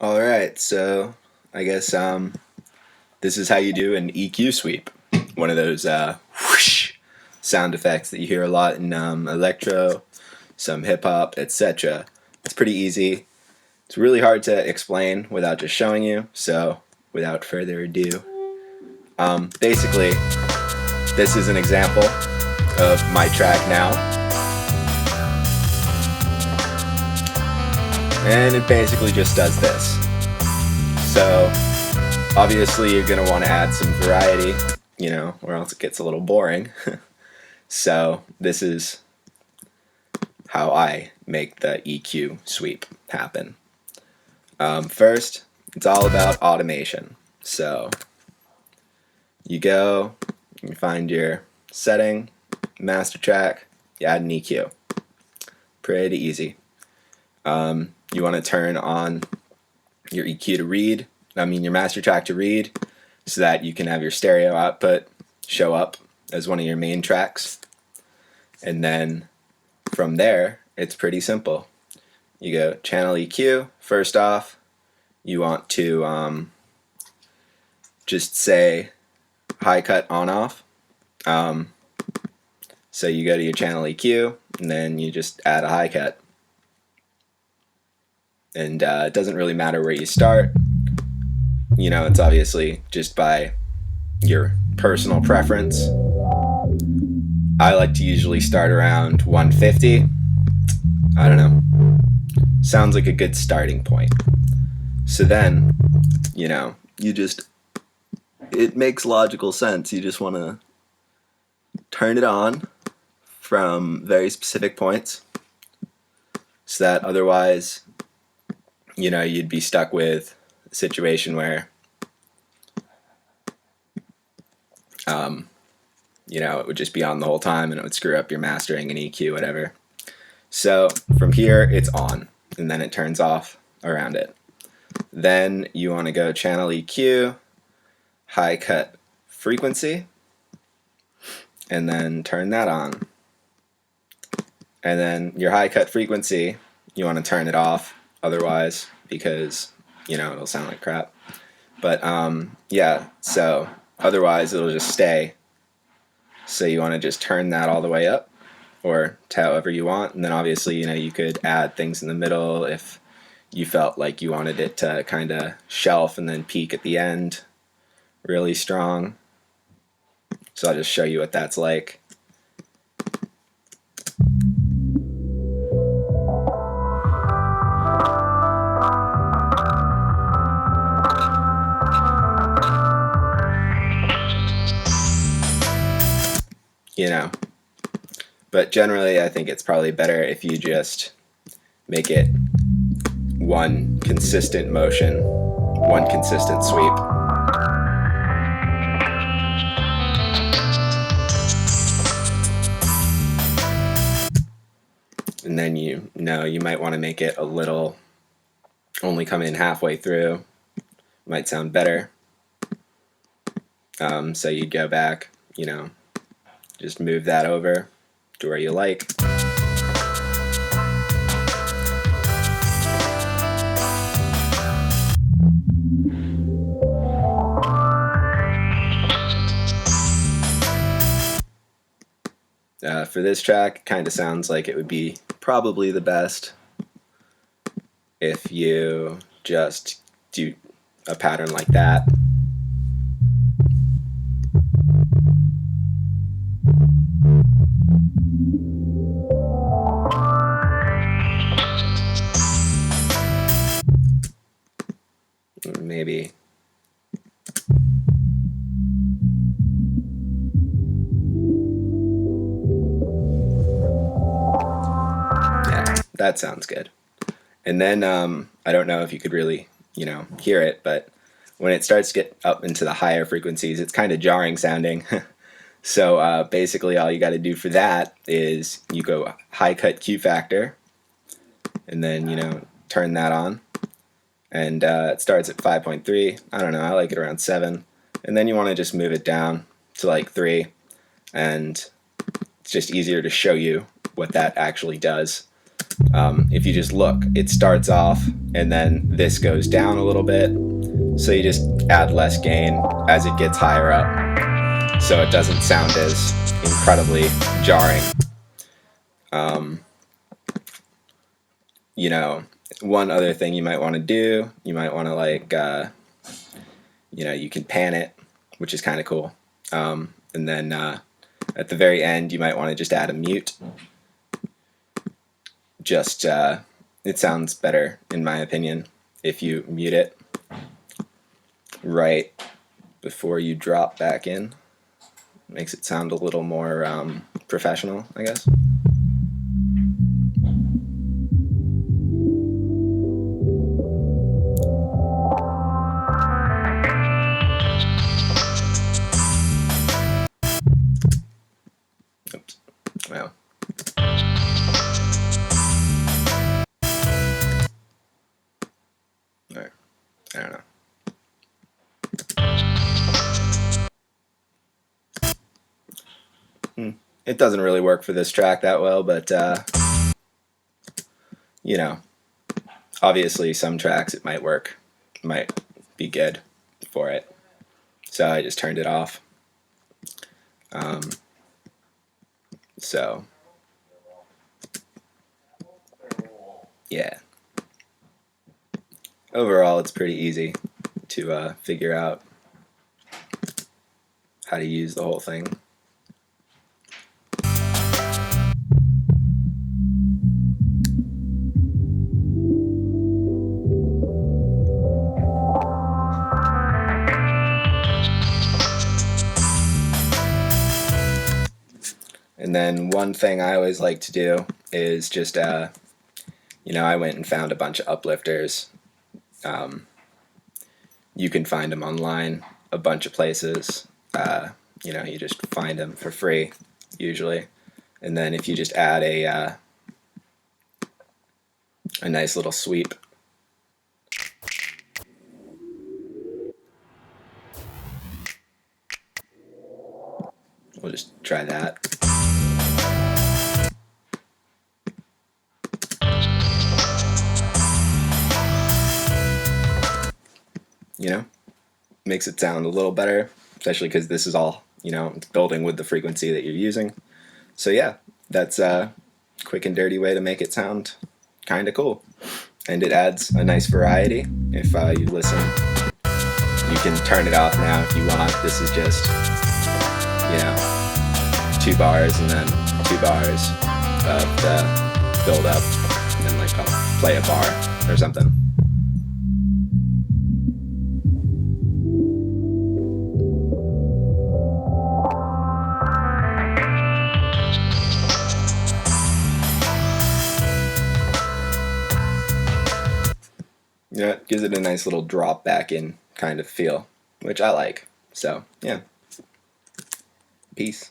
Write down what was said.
Alright, so I guess this is how you do an EQ sweep. One of those whoosh sound effects that you hear a lot in electro, some hip hop, etc. It's pretty easy. It's really hard to explain without just showing you, so without further ado, basically, this is an example of my track now. And it basically just does this. So obviously you're going to want to add some variety, or else it gets a little boring. So this is how I make the EQ sweep happen. First, it's all about automation. So you go, you find your setting, master track, you add an EQ. Pretty easy. You want to turn on your EQ to read, your master track to read, so that you can have your stereo output show up as one of your main tracks. And then from there, it's pretty simple. You go channel EQ. First off, you want to just say high cut on off. So you go to your channel EQ, and then you just add a high cut. And it doesn't really matter where you start. It's obviously just by your personal preference. I like to usually start around 150. I don't know. Sounds like a good starting point. So then, it makes logical sense. You just want to turn it on from very specific points, so that otherwise, you'd be stuck with a situation where, it would just be on the whole time and it would screw up your mastering and EQ, whatever. So from here, it's on, and then it turns off around it. Then you want to go channel EQ, high cut frequency, and then turn that on. And then your high cut frequency, you want to turn it off otherwise, because it'll sound like crap. But yeah, so otherwise it'll just stay. So you want to just turn that all the way up, or to however you want. And then obviously you could add things in the middle if you felt like you wanted it to kind of shelf and then peak at the end really strong. So I'll just show you what that's like. But generally I think it's probably better if you just make it one consistent motion, one consistent sweep. And then you might want to make it a little, only come in halfway through. Might sound better. So you'd go back, just move that over to where you like. For this track, it kind of sounds like it would be probably the best if you just do a pattern like that. Maybe that sounds good. And then I don't know if you could really hear it, but when it starts to get up into the higher frequencies, it's kind of jarring sounding. So basically all you got to do for that is you go high cut Q factor, and then turn that on, and it starts at 5.3. I don't know, I like it around 7. And then you want to just move it down to like 3, and it's just easier to show you what that actually does. If you just look, it starts off and then this goes down a little bit. So you just add less gain as it gets higher up, so it doesn't sound as incredibly jarring. You know, one other thing you might want to do, you might want to like, you know, you can pan it, which is kind of cool. And then at the very end, you might want to just add a mute. Just, it sounds better, in my opinion, if you mute it right before you drop back in. Makes it sound a little more professional, I guess. Oops. Well. Alright. I don't know. It doesn't really work for this track that well, but you know, obviously some tracks it might work, might be good for it. So I just turned it off. So yeah, overall it's pretty easy to figure out how to use the whole thing. And then one thing I always like to do is just, you know, I went and found a bunch of uplifters. You can find them online a bunch of places. You know, you just find them for free, usually. And then if you just add a nice little sweep. We'll just try that. You know, makes it sound a little better, especially because this is all, you know, it's building with the frequency that you're using. So yeah, that's a quick and dirty way to make it sound kind of cool. And it adds a nice variety. If you listen, you can turn it off now if you want. This is just, you know, 2 bars and then 2 bars of the build up, and then like I'll play a bar or something. Yeah, it gives it a nice little drop back in kind of feel, which I like. So, yeah. Peace.